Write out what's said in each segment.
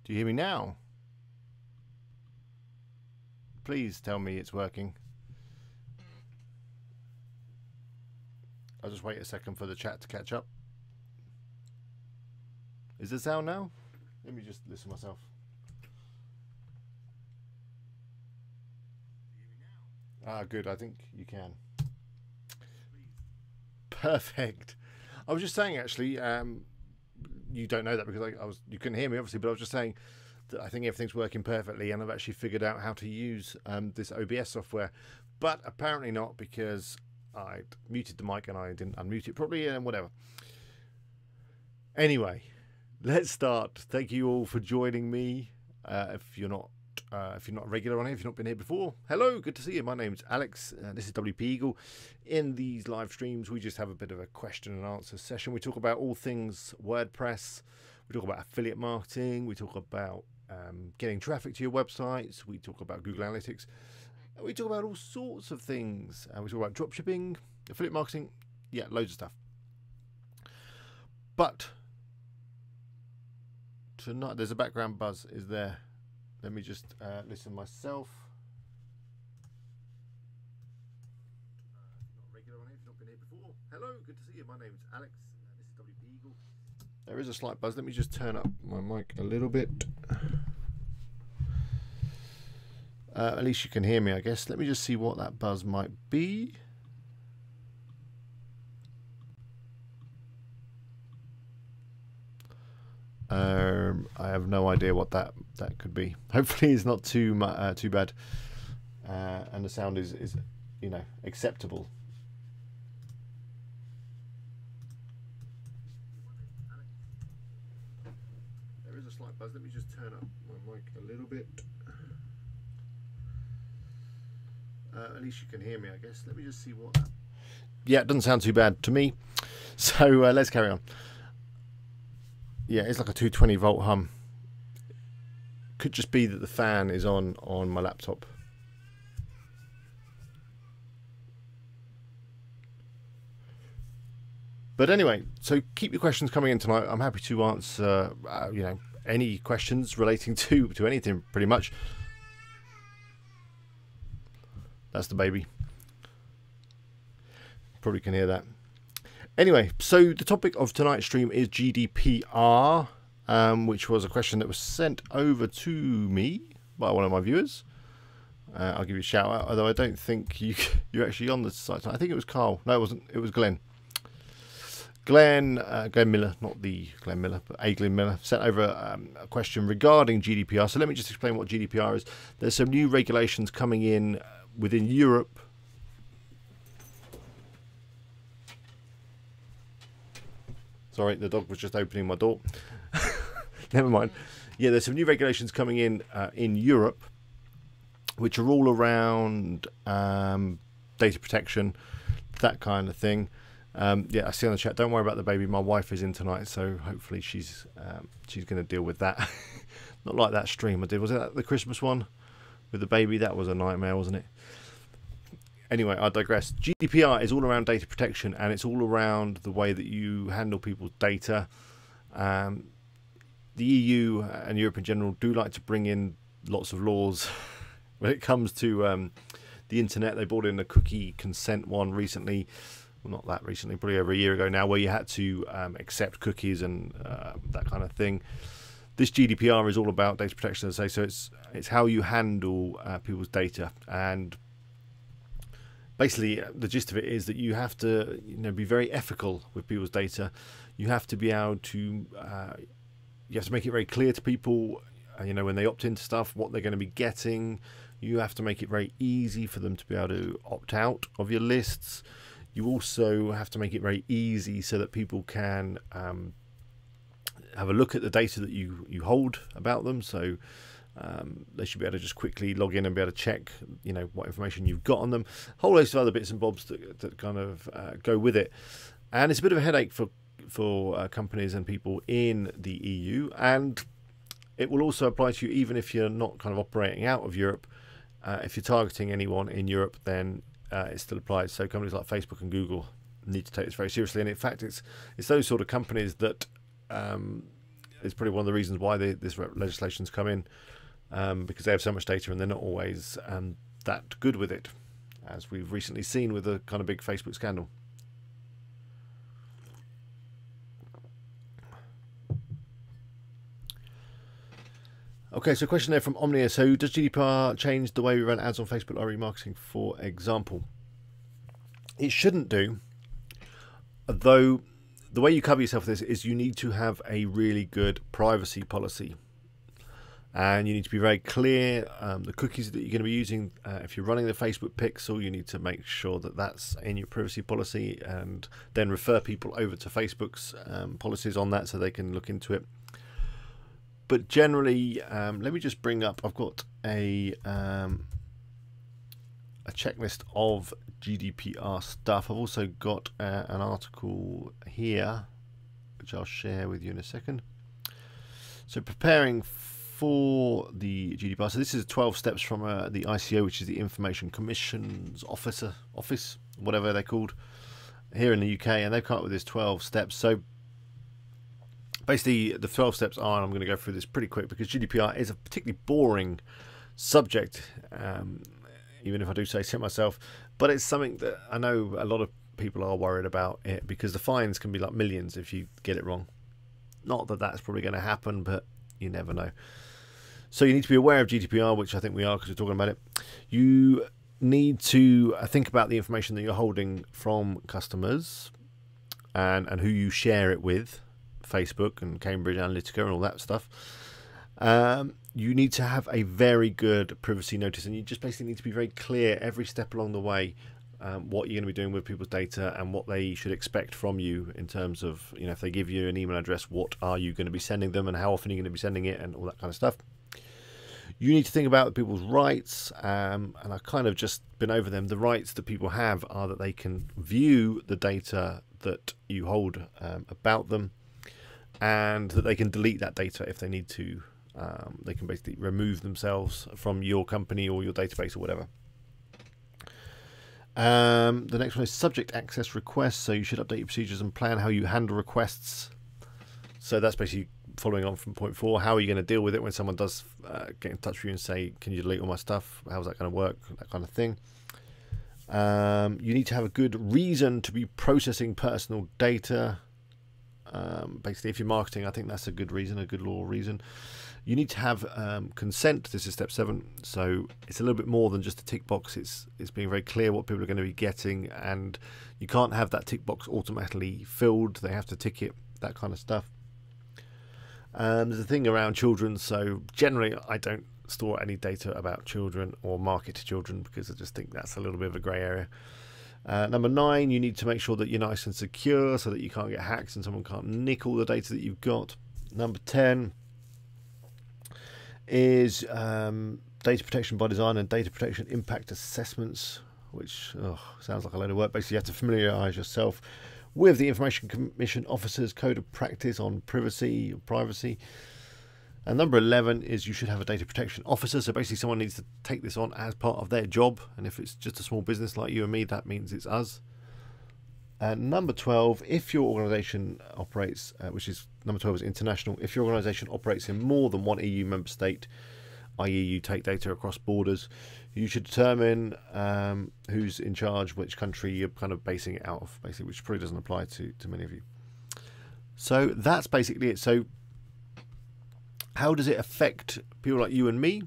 Do you hear me now? Please tell me it's working. I'll just wait a second for the chat to catch up. Is the sound now? Let me just listen myself. Ah, good. I think you can. Perfect. I was just saying, actually, you don't know that because you couldn't hear me, obviously, but I was just saying that I think everything's working perfectly, and I've actually figured out how to use this OBS software, but apparently not, because I muted the mic and I didn't unmute it properly, and whatever. Anyway, let's start. Thank you all for joining me. If you're not a regular on here, if you've not been here before, hello, good to see you. My name's Alex. This is WP Eagle. In these live streams, we just have a bit of a question and answer session. We talk about all things WordPress. We talk about affiliate marketing. We talk about getting traffic to your websites. We talk about Google Analytics. We talk about all sorts of things. We talk about dropshipping, affiliate marketing. Yeah, loads of stuff. But tonight, there's a background buzz, is there? Let me just listen myself. Not regular on here, if you've not been here before. Hello, good to see you. My name's Alex. This is WP Eagle. There is a slight buzz. Let me just turn up my mic a little bit. At least you can hear me, I guess. Let me just see what that buzz might be. I have no idea what that could be. Hopefully, it's not too bad, and the sound is acceptable. There is a slight buzz. Let me just turn up my mic a little bit. At least you can hear me, I guess. Let me just see what that... Yeah, it doesn't sound too bad to me. So let's carry on. Yeah, it's like a 220 volt hum. Could just be that the fan is on my laptop. But anyway, so keep your questions coming in tonight. I'm happy to answer, any questions relating to anything, pretty much. That's the baby. Probably can hear that. Anyway, so the topic of tonight's stream is GDPR, which was a question that was sent over to me by one of my viewers. I'll give you a shout out, although I don't think you're actually on the site. I think it was Carl. No, it wasn't. It was Glenn. Glenn Miller, not the Glenn Miller, but a Glenn Miller, sent over a question regarding GDPR. So let me just explain what GDPR is. There's some new regulations coming in within Europe. Sorry, the dog was just opening my door. Never mind. Yeah, there's some new regulations coming in Europe, which are all around data protection, that kind of thing. Yeah, I see on the chat. Don't worry about the baby. My wife is in tonight, so hopefully she's going to deal with that. Not like that stream I did. Was it the Christmas one with the baby? That was a nightmare, wasn't it? Anyway, I digress. GDPR is all around data protection, and it's all around the way that you handle people's data. The EU and Europe in general do like to bring in lots of laws when it comes to the internet. They brought in a cookie consent one recently. Well, not that recently, probably over a year ago now, where you had to accept cookies and that kind of thing. This GDPR is all about data protection, as I say. So it's how you handle people's data, and basically the gist of it is that you have to be very ethical with people's data. You have to be able to you have to make it very clear to people when they opt into stuff what they're going to be getting. You have to make it very easy for them to be able to opt out of your lists. You also have to make it very easy so that people can have a look at the data that you hold about them. So they should be able to just quickly log in and be able to check, what information you've got on them. A whole load of other bits and bobs that kind of go with it. And it's a bit of a headache for companies and people in the EU. And it will also apply to you even if you're not kind of operating out of Europe. If you're targeting anyone in Europe, then it still applies. So companies like Facebook and Google need to take this very seriously. And in fact, it's those sort of companies that it's probably one of the reasons why this legislation's come in, because they have so much data and they're not always that good with it, as we've recently seen with the kind of big Facebook scandal. Okay, so a question there from Omnia. So does GDPR change the way we run ads on Facebook or remarketing, for example? It shouldn't do, though the way you cover yourself with this is you need to have a really good privacy policy. And you need to be very clear, the cookies that you're going to be using, if you're running the Facebook pixel, you need to make sure that that's in your privacy policy, and then refer people over to Facebook's policies on that so they can look into it. But generally, let me just bring up, I've got a checklist of GDPR stuff. I've also got an article here, which I'll share with you in a second. So preparing for the GDPR. So this is 12 steps from the ICO, which is the Information Commission's office, whatever they're called, here in the UK, and they've come up with this 12 steps. So basically, the 12 steps are, and I'm going to go through this pretty quick because GDPR is a particularly boring subject, even if I do say so myself. But it's something that I know a lot of people are worried about it, because the fines can be like millions if you get it wrong. Not that that's probably going to happen, but you never know. So you need to be aware of GDPR, which I think we are because we're talking about it. You need to think about the information that you're holding from customers and who you share it with. Facebook and Cambridge Analytica and all that stuff. You need to have a very good privacy notice, and you just basically need to be very clear every step along the way what you're going to be doing with people's data and what they should expect from you in terms of, if they give you an email address, what are you going to be sending them and how often are you going to be sending it and all that kind of stuff. You need to think about people's rights, and I've kind of just been over them. The rights that people have are that they can view the data that you hold about them, and that they can delete that data if they need to. They can basically remove themselves from your company or your database or whatever. The next one is subject access requests. So you should update your procedures and plan how you handle requests. So that's basically following on from point 4. How are you going to deal with it when someone does get in touch with you and say, can you delete all my stuff? How's that going to work? That kind of thing. You need to have a good reason to be processing personal data. Basically, if you're marketing, I think that's a good reason, a good law reason. You need to have consent. This is step 7. So it's a little bit more than just a tick box. It's being very clear what people are going to be getting, and you can't have that tick box automatically filled. They have to tick it, that kind of stuff. There's a thing around children. So generally, I don't store any data about children or market to children because I just think that's a little bit of a grey area. Number 9, you need to make sure that you're nice and secure so that you can't get hacked and someone can't nick all the data that you've got. Number 10 is data protection by design and data protection impact assessments, which sounds like a load of work. Basically, you have to familiarise yourself with the Information Commission Officer's Code of Practice on privacy. And number 11 is you should have a data protection officer. So basically someone needs to take this on as part of their job. And if it's just a small business like you and me, that means it's us. And number 12, if your organisation operates, which is number 12 is international, if your organisation operates in more than one EU member state, i.e. you take data across borders, you should determine who's in charge, which country you're kind of basing it out of, basically, which probably doesn't apply to many of you. So that's basically it. So how does it affect people like you and me?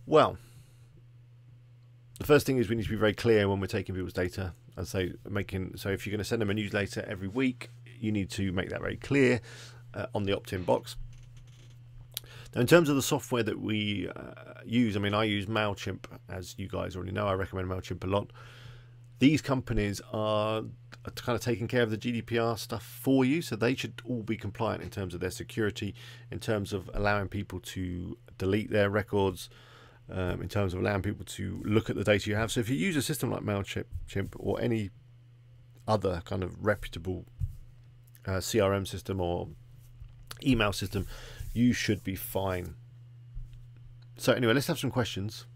Well, the first thing is we need to be very clear when we're taking people's data. And so if you're going to send them a newsletter every week, you need to make that very clear on the opt-in box. Now, in terms of the software that we use, I use MailChimp, as you guys already know. I recommend MailChimp a lot. These companies are kind of taking care of the GDPR stuff for you, so they should all be compliant in terms of their security, in terms of allowing people to delete their records, in terms of allowing people to look at the data you have. So if you use a system like MailChimp or any other kind of reputable CRM system or email system, you should be fine. So anyway, let's have some questions.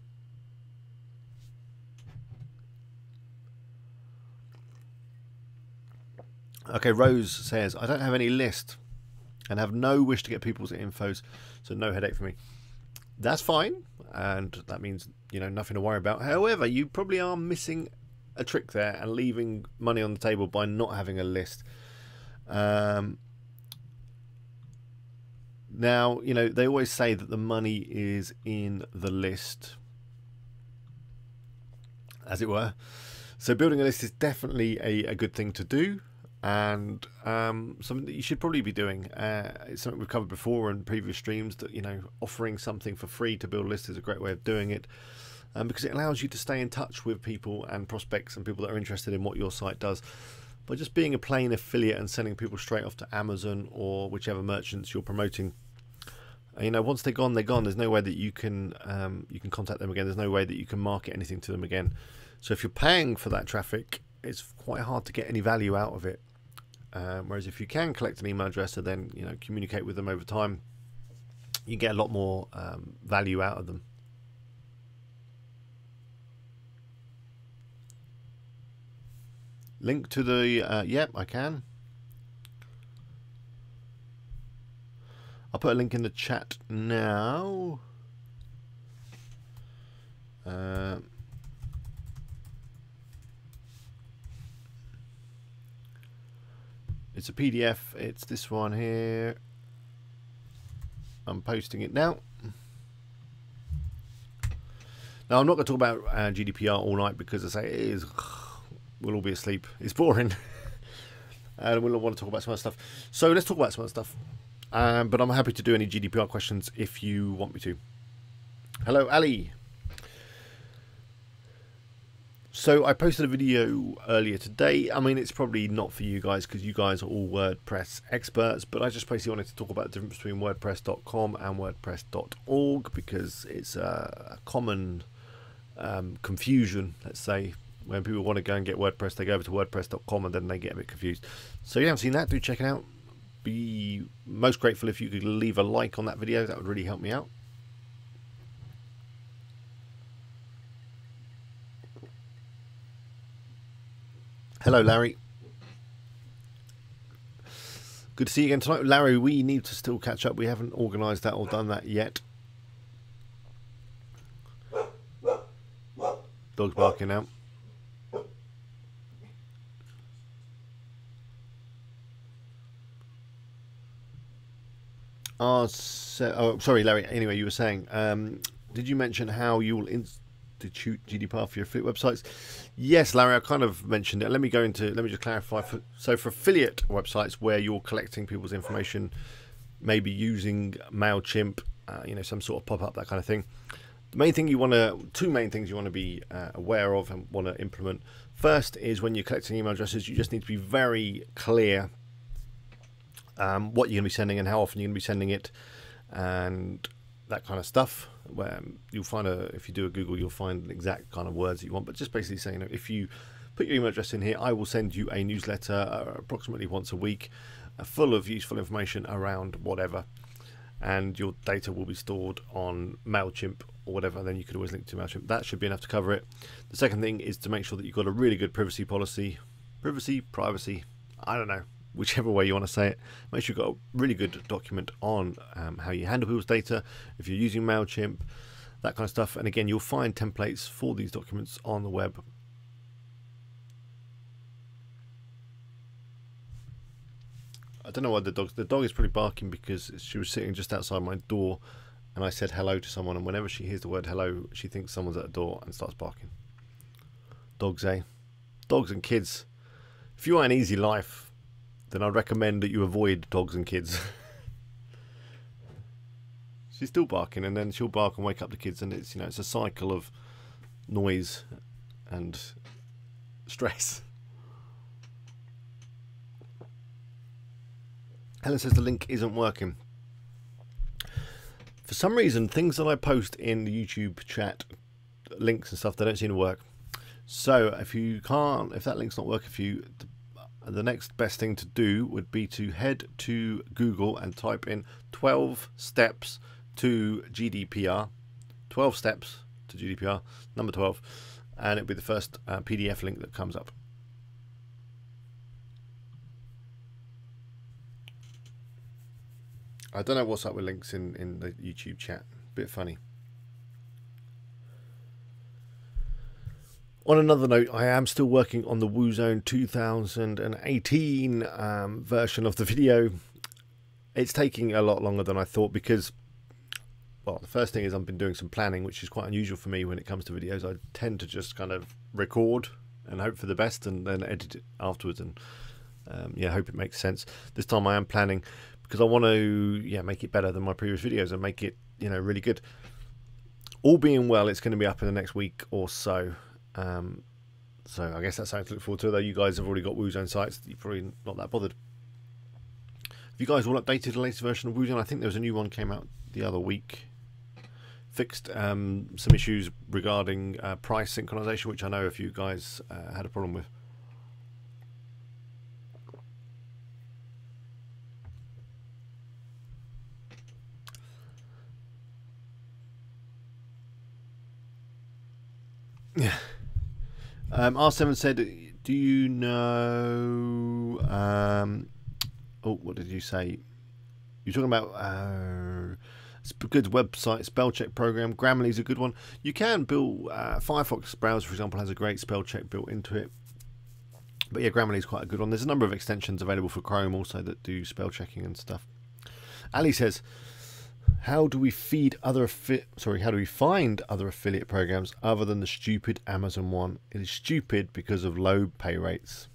Okay, Rose says, I don't have any list and have no wish to get people's infos, so no headache for me. That's fine, and that means, you know, nothing to worry about. However, you probably are missing a trick there and leaving money on the table by not having a list. Now, you know, they always say that the money is in the list, as it were. So building a list is definitely a good thing to do, and something that you should probably be doing. It's something we've covered before in previous streams, that, you know, offering something for free to build a list is a great way of doing it, because it allows you to stay in touch with people and prospects and people that are interested in what your site does. By just being a plain affiliate and sending people straight off to Amazon or whichever merchants you're promoting, you know, once they're gone, they're gone. There's no way that you can contact them again. There's no way that you can market anything to them again. So if you're paying for that traffic, it's quite hard to get any value out of it. Whereas if you can collect an email address and then, you know, communicate with them over time, you get a lot more value out of them. Link to the yep, I can. I'll put a link in the chat now. It's a PDF. It's this one here. I'm posting it now. Now, I'm not going to talk about GDPR all night, because I say it is, we'll all be asleep. It's boring. And we'll want to talk about some other stuff. So let's talk about some other stuff. But I'm happy to do any GDPR questions if you want me to. Hello, Ali. So I posted a video earlier today. I mean, it's probably not for you guys because you guys are all WordPress experts, but I just basically wanted to talk about the difference between WordPress.com and WordPress.org, because it's a common confusion, let's say. When people want to go and get WordPress, they go over to WordPress.com and then they get a bit confused. So if you haven't seen that, do check it out. Be most grateful if you could leave a like on that video. That would really help me out. Hello, Larry. Good to see you again tonight. Larry, we need to still catch up. We haven't organised that or done that yet. Dog's barking now. Oh, sorry, Larry. Anyway, you were saying, did you mention how you will institute GDPR for your affiliate websites? Yes, Larry, I kind of mentioned it. Let me just clarify. So for affiliate websites where you're collecting people's information, maybe using MailChimp, you know, some sort of pop-up, that kind of thing. The main thing two main things you want to be aware of and want to implement. First is when you're collecting email addresses, you just need to be very clear what you're going to be sending and how often you're going to be sending it, and that kind of stuff. Where you'll find if you do a Google, you'll find an exact kind of words that you want. But just basically saying, you know, if you put your email address in here, I will send you a newsletter approximately once a week, full of useful information around whatever, and your data will be stored on MailChimp or whatever, and then you could always link to MailChimp. That should be enough to cover it. The second thing is to make sure that you've got a really good privacy policy. Privacy, I don't know, whichever way you want to say it. Make sure you've got a really good document on how you handle people's data, if you're using MailChimp, that kind of stuff. And again, you'll find templates for these documents on the web. I don't know why the dog is probably barking because she was sitting just outside my door and I said hello to someone, and whenever she hears the word hello, she thinks someone's at the door and starts barking. Dogs, eh? Dogs and kids. If you want an easy life, then I'd recommend that you avoid dogs and kids. She's still barking, and then she'll bark and wake up the kids, and it's, you know, it's a cycle of noise and stress. Helen says the link isn't working. For some reason, things that I post in the YouTube chat, links and stuff, they don't seem to work. So if that link's not working for you, the next best thing to do would be to head to Google and type in 12 steps to GDPR. 12 steps to GDPR, number 12, and it'll be the first PDF link that comes up. I don't know what's up with links in the YouTube chat. Bit funny. On another note, I am still working on the WooZone 2018 version of the video. It's taking a lot longer than I thought because, well, the first thing is I've been doing some planning, which is quite unusual for me when it comes to videos. I tend to just kind of record and hope for the best and then edit it afterwards and hope it makes sense. This time I am planning because I want to make it better than my previous videos and make it really good. All being well, it's going to be up in the next week or so. So I guess that's something to look forward to, though you guys have already got WooZone sites. You're probably not that bothered. Have you guys all updated the latest version of WooZone? I think there was a new one came out the other week. Fixed some issues regarding price synchronization, which I know a few guys had a problem with. Yeah. R7 said, do you know... oh, what did you say? You're talking about it's a good website spell check program. Grammarly is a good one. You can build Firefox browser, for example, has a great spell check built into it. But yeah, Grammarly is quite a good one. There's a number of extensions available for Chrome also that do spell checking and stuff. Ali says, how do we find other affiliate programs other than the stupid Amazon one? It is stupid because of low pay rates.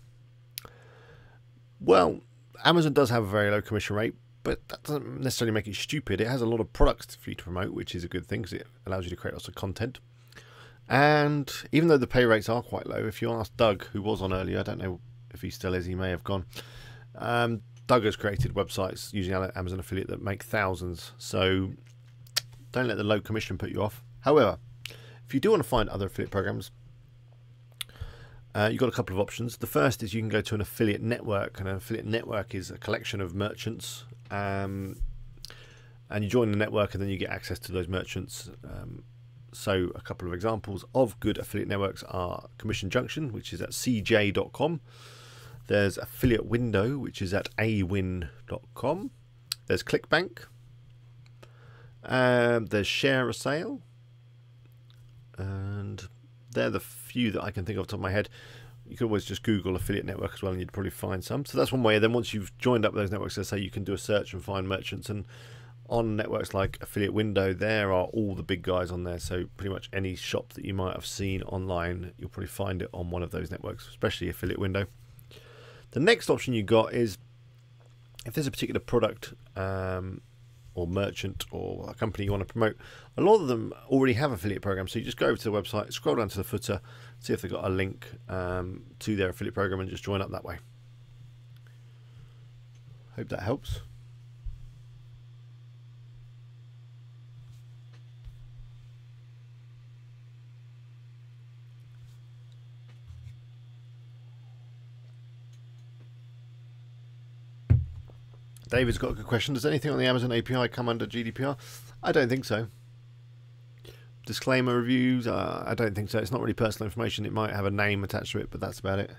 Well, Amazon does have a very low commission rate, but that doesn't necessarily make it stupid. It has a lot of products for you to promote, which is a good thing because it allows you to create lots of content. And even though the pay rates are quite low, if you ask Doug, who was on earlier, I don't know if he still is, he may have gone. Doug has created websites using Amazon affiliate that make thousands, so don't let the low commission put you off. However, if you do want to find other affiliate programs, you've got a couple of options. The first is you can go to an affiliate network, and an affiliate network is a collection of merchants, and you join the network and then you get access to those merchants. So a couple of examples of good affiliate networks are Commission Junction, which is at cj.com. There's Affiliate Window, which is at awin.com. There's ClickBank. There's Share a Sale. And they're the few that I can think of off the top of my head. You can always just Google affiliate network as well and you'd probably find some. So that's one way. Then once you've joined up with those networks, let's say you can do a search and find merchants. And on networks like Affiliate Window, there are all the big guys on there. So pretty much any shop that you might have seen online, you'll probably find it on one of those networks, especially Affiliate Window. The next option you got is if there's a particular product or merchant or a company you want to promote, a lot of them already have affiliate programs. So you just go over to the website, scroll down to the footer, see if they've got a link to their affiliate program and just join up that way. Hope that helps. David's got a good question. Does anything on the Amazon API come under GDPR? I don't think so. Disclaimer reviews? I don't think so. It's not really personal information. It might have a name attached to it, but that's about it.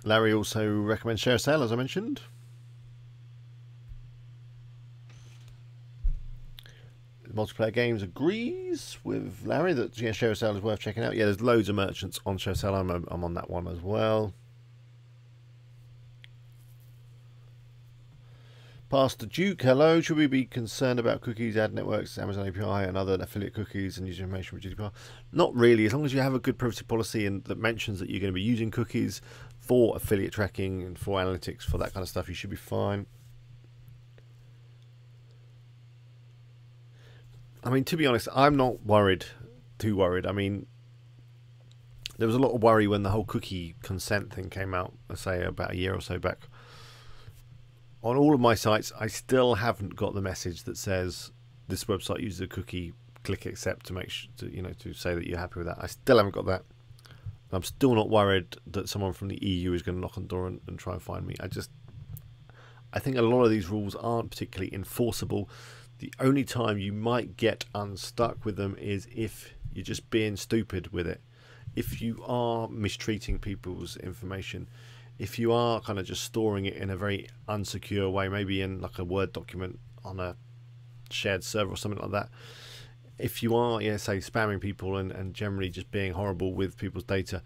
Larry also recommends Share a Sale, as I mentioned. Multiplayer Games agrees with Larry that Share a Sale is worth checking out. Yeah, there's loads of merchants on Share a Sale. I'm on that one as well. Pastor Duke, hello. Should we be concerned about cookies, ad networks, Amazon API, and other affiliate cookies and user information with GDPR? Not really. As long as you have a good privacy policy and that mentions that you're going to be using cookies for affiliate tracking and for analytics, for that kind of stuff, you should be fine. I mean, to be honest, I'm not too worried. I mean, there was a lot of worry when the whole cookie consent thing came out, let's say about a year or so back. On all of my sites, I still haven't got the message that says this website uses a cookie, click accept to make sure to say that you're happy with that. I still haven't got that. I'm still not worried that someone from the EU is going to knock on the door and try and find me. I think a lot of these rules aren't particularly enforceable. The only time you might get unstuck with them is if you're just being stupid with it. If you are mistreating people's information, if you are kind of just storing it in a very unsecure way, maybe in like a Word document on a shared server or something like that. If you are, say, spamming people and generally just being horrible with people's data,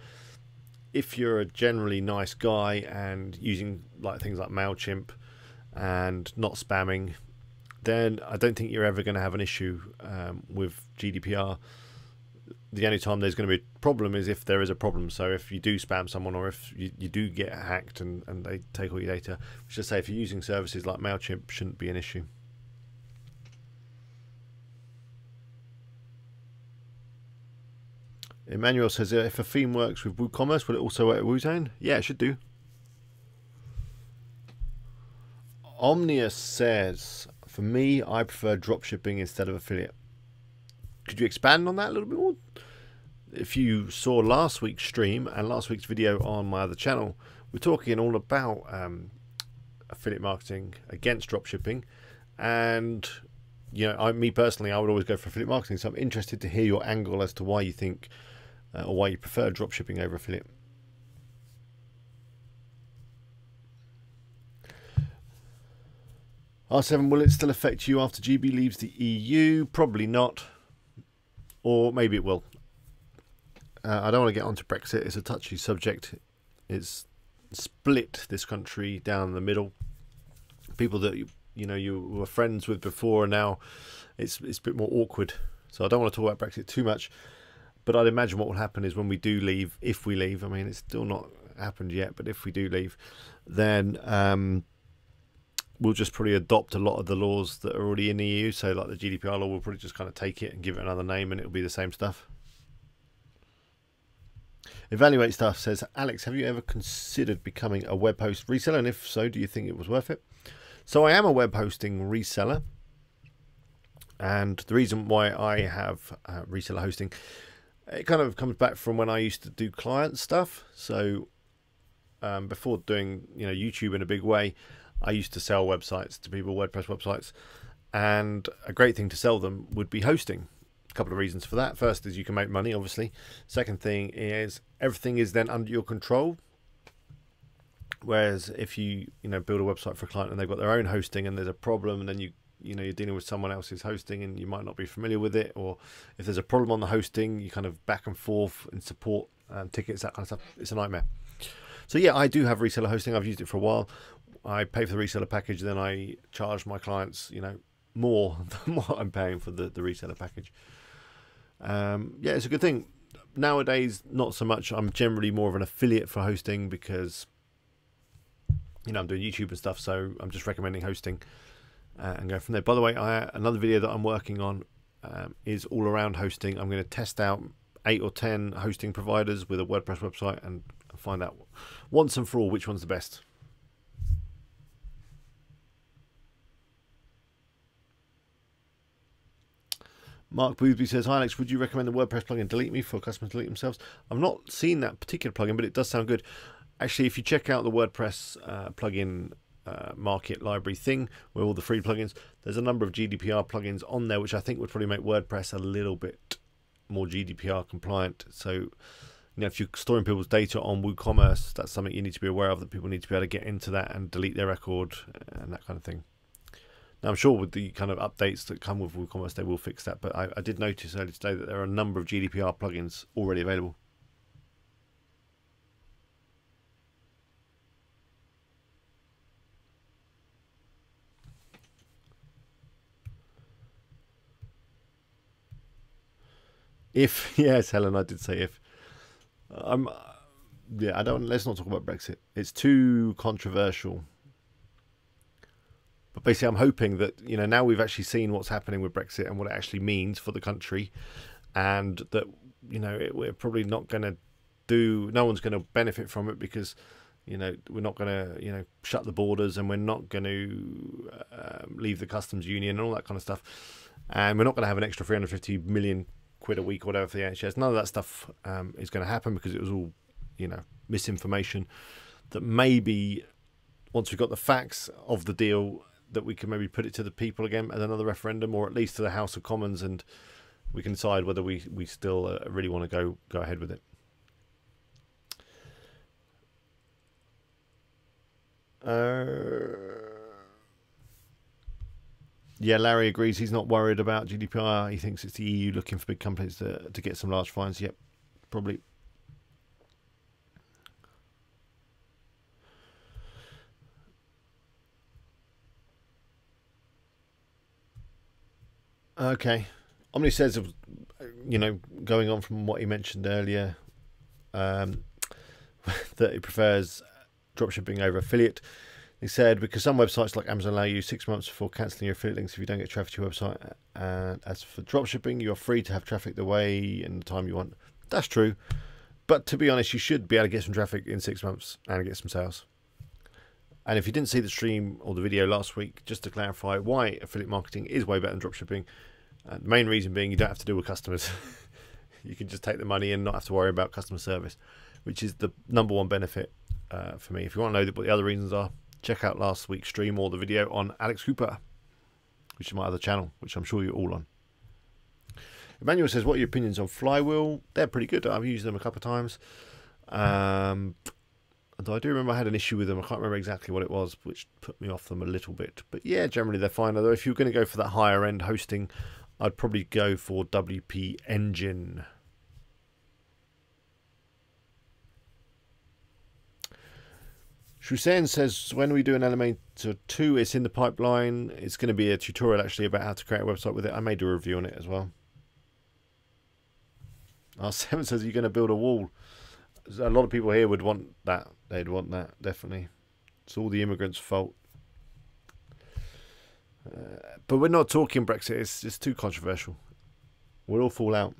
if you're a generally nice guy and using like things like MailChimp and not spamming, then I don't think you're ever going to have an issue with GDPR. The only time there's going to be a problem is if there is a problem. So if you do spam someone, or if you do get hacked and they take all your data, which I say, if you're using services like MailChimp, shouldn't be an issue. Emmanuel says, if a theme works with WooCommerce, will it also work at WooZone? Yeah, it should do. Omnius says, for me, I prefer dropshipping instead of affiliate. Could you expand on that a little bit more? If you saw last week's stream and last week's video on my other channel, we're talking all about affiliate marketing against dropshipping. And, me personally, I would always go for affiliate marketing. So I'm interested to hear your angle as to why you think or why you prefer dropshipping over affiliate. R7, will it still affect you after GB leaves the EU? Probably not. Or maybe it will. I don't want to get onto Brexit. It's a touchy subject. It's split this country down the middle. People that you were friends with before, and now it's a bit more awkward. So I don't want to talk about Brexit too much. But I'd imagine what will happen is when we do leave, if we leave, I mean, it's still not happened yet, but if we do leave, then we'll just probably adopt a lot of the laws that are already in the EU. So like the GDPR law, we'll probably just kind of take it and give it another name, and it'll be the same stuff. Evaluate Stuff says, Alex, have you ever considered becoming a web host reseller? And if so, do you think it was worth it? So I am a web hosting reseller. And the reason why I have reseller hosting, it kind of comes back from when I used to do client stuff. So before doing YouTube in a big way, I used to sell websites to people, WordPress websites, and a great thing to sell them would be hosting. A couple of reasons for that. First is you can make money, obviously. Second thing is everything is then under your control. Whereas if you build a website for a client and they've got their own hosting and there's a problem, and then you're dealing with someone else's hosting and you might not be familiar with it, or if there's a problem on the hosting, you kind of back and forth and support tickets, that kind of stuff. It's a nightmare. So yeah, I do have reseller hosting. I've used it for a while. I pay for the reseller package, then I charge my clients, more than what I'm paying for the reseller package. Yeah, it's a good thing. Nowadays, not so much. I'm generally more of an affiliate for hosting because, I'm doing YouTube and stuff, so I'm just recommending hosting and go from there. By the way, another video that I'm working on is all around hosting. I'm going to test out 8 or 10 hosting providers with a WordPress website and find out once and for all which one's the best. Mark Boothby says, hi Alex, would you recommend the WordPress plugin Delete Me for customers to delete themselves? I've not seen that particular plugin, but it does sound good. Actually, if you check out the WordPress plugin market library thing with all the free plugins, there's a number of GDPR plugins on there, which I think would probably make WordPress a little bit more GDPR compliant. So, if you're storing people's data on WooCommerce, that's something you need to be aware of, that people need to be able to get into that and delete their record and that kind of thing. Now, I'm sure with the kind of updates that come with WooCommerce, they will fix that. But I did notice earlier today that there are a number of GDPR plugins already available. If, yes, Helen, I did say if. Yeah, let's not talk about Brexit. It's too controversial. But basically, I'm hoping that, now we've actually seen what's happening with Brexit and what it actually means for the country, and that, we're probably not going to no one's going to benefit from it because, we're not going to, shut the borders, and we're not going to leave the customs union and all that kind of stuff. And we're not going to have an extra 350 million quid a week or whatever for the NHS. None of that stuff is going to happen because it was all, misinformation. That maybe once we've got the facts of the deal, that we can maybe put it to the people again at another referendum, or at least to the House of Commons, and we can decide whether we still really want to go ahead with it. Yeah, Larry agrees. He's not worried about GDPR. He thinks it's the EU looking for big companies to get some large fines. Yep, probably. Okay. Omni says, going on from what he mentioned earlier, that he prefers dropshipping over affiliate. He said, because some websites like Amazon allow you 6 months before cancelling your affiliate links if you don't get traffic to your website. And as for dropshipping, you're free to have traffic the way and the time you want. That's true. But to be honest, you should be able to get some traffic in 6 months and get some sales. And if you didn't see the stream or the video last week, just to clarify why affiliate marketing is way better than dropshipping, the main reason being you don't have to deal with customers. You can just take the money and not have to worry about customer service, which is the #1 benefit for me. If you want to know what the other reasons are, check out last week's stream or the video on Alex Cooper, which is my other channel, which I'm sure you're all on. Emmanuel says, what are your opinions on Flywheel? They're pretty good. I've used them a couple of times. And I do remember I had an issue with them. I can't remember exactly what it was, which put me off them a little bit. But yeah, generally they're fine. Although if you're going to go for that higher end hosting, I'd probably go for WP Engine. Shusen says, when we do an Elementor 2, it's in the pipeline. It's going to be a tutorial actually about how to create a website with it. I may do a review on it as well. R7 says, you're going to build a wall. A lot of people here would want that. They'd want that, definitely. It's all the immigrants' fault. But we're not talking Brexit. It's too controversial. We'll all fall out.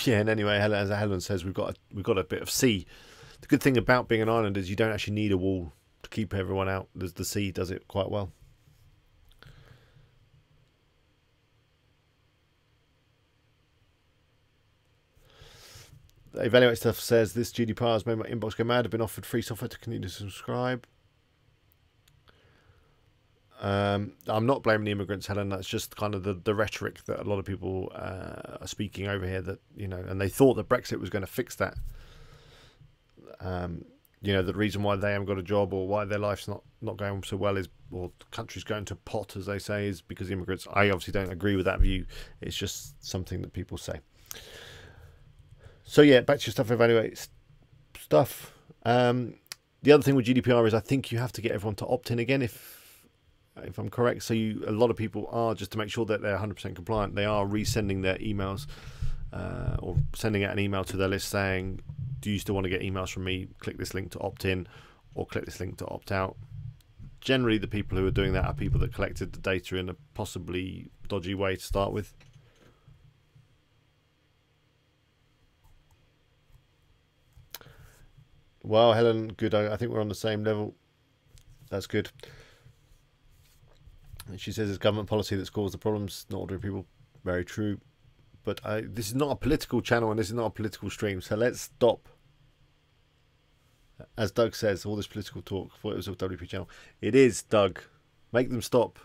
Yeah, and anyway, as Helen says, we've got a bit of sea. The good thing about being an island is you don't actually need a wall to keep everyone out. The sea does it quite well. Evaluate Stuff says, this GDPR has made my inbox go mad. I've been offered free software to continue to subscribe. I'm not blaming the immigrants, Helen. That's just kind of the rhetoric that a lot of people are speaking over here. That and they thought that Brexit was going to fix that. The reason why they haven't got a job or why their life's not going so well is, or the country's going to pot, as they say, is because immigrants. I obviously don't agree with that view. It's just something that people say. So yeah, back to your stuff. Evaluate stuff. The other thing with GDPR is I think you have to get everyone to opt in again if I'm correct. So a lot of people are, just to make sure that they're 100% compliant, they are resending their emails or sending out an email to their list saying, do you still want to get emails from me? Click this link to opt in or click this link to opt out. Generally, the people who are doing that are people that collected the data in a possibly dodgy way to start with. Well, Helen, good. I think we're on the same level. That's good. And she says it's government policy that's caused the problems, not ordinary people. Very true. But this is not a political channel and this is not a political stream. So let's stop. As Doug says, all this political talk. I thought it was a WP channel. It is, Doug. Make them stop.